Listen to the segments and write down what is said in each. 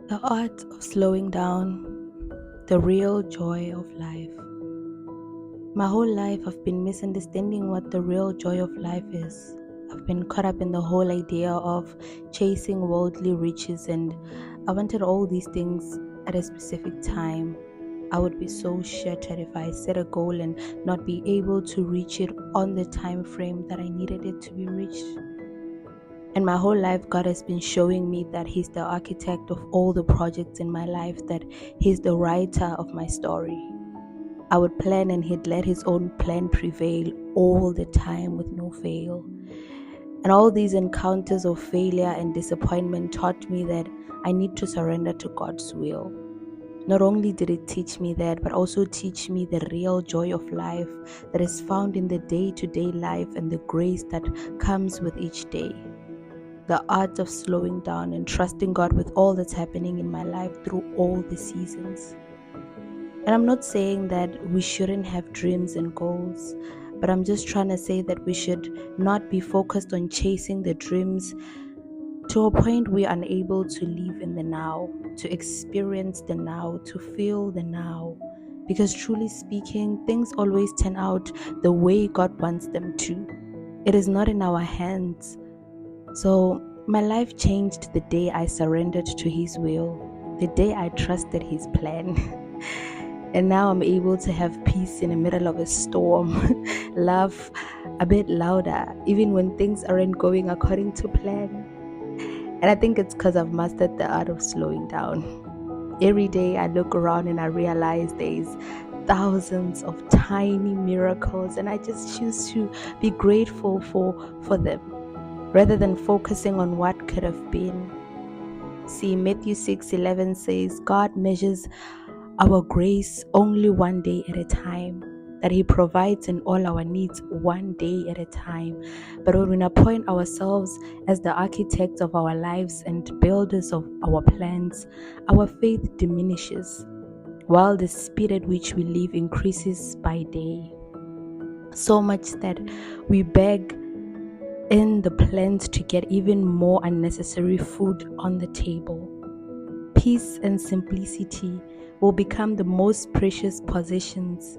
The art of slowing down, the real joy of life. My whole life I've been misunderstanding what the real joy of life is. I've been caught up in the whole idea of chasing worldly riches, and I wanted all these things at a specific time. I would be so shattered if I set a goal and not be able to reach it on the time frame that I needed it to be reached. And my whole life, God has been showing me that He's the architect of all the projects in my life, that He's the writer of my story. I would plan and He'd let His own plan prevail all the time with no fail. And all these encounters of failure and disappointment taught me that I need to surrender to God's will. Not only did it teach me that, but also teach me the real joy of life that is found in the day-to-day life and the grace that comes with each day. The art of slowing down and trusting God with all that's happening in my life through all the seasons. And I'm not saying that we shouldn't have dreams and goals, but I'm just trying to say that we should not be focused on chasing the dreams to a point we're unable to live in the now, to experience the now, to feel the now. Because truly speaking, things always turn out the way God wants them to. It is not in our hands. So my life changed the day I surrendered to His will, the day I trusted His plan. And now I'm able to have peace in the middle of a storm, laugh a bit louder, even when things aren't going according to plan. And I think it's because I've mastered the art of slowing down. Every day I look around and I realize there's thousands of tiny miracles, and I just choose to be grateful for them, rather than focusing on what could have been. See, Matthew 6:11 says, God measures our grace only one day at a time, that He provides in all our needs one day at a time. But when we appoint ourselves as the architects of our lives and builders of our plans, our faith diminishes, while the speed at which we live increases by day. So much that we beg in the plans to get even more unnecessary food on the table. Peace and simplicity will become the most precious possessions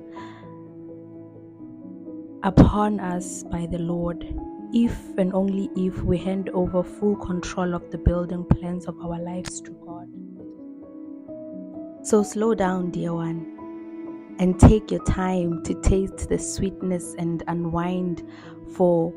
upon us by the Lord, if and only if we hand over full control of the building plans of our lives to God. So slow down, dear one, and take your time to taste the sweetness and unwind, for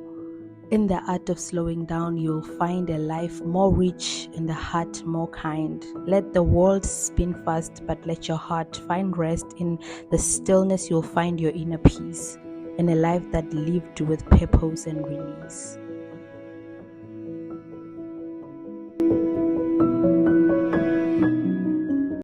in the art of slowing down, you'll find a life more rich and a heart more kind. Let the world spin fast, but let your heart find rest. In the stillness, you'll find your inner peace, and a life that lived with purpose and release.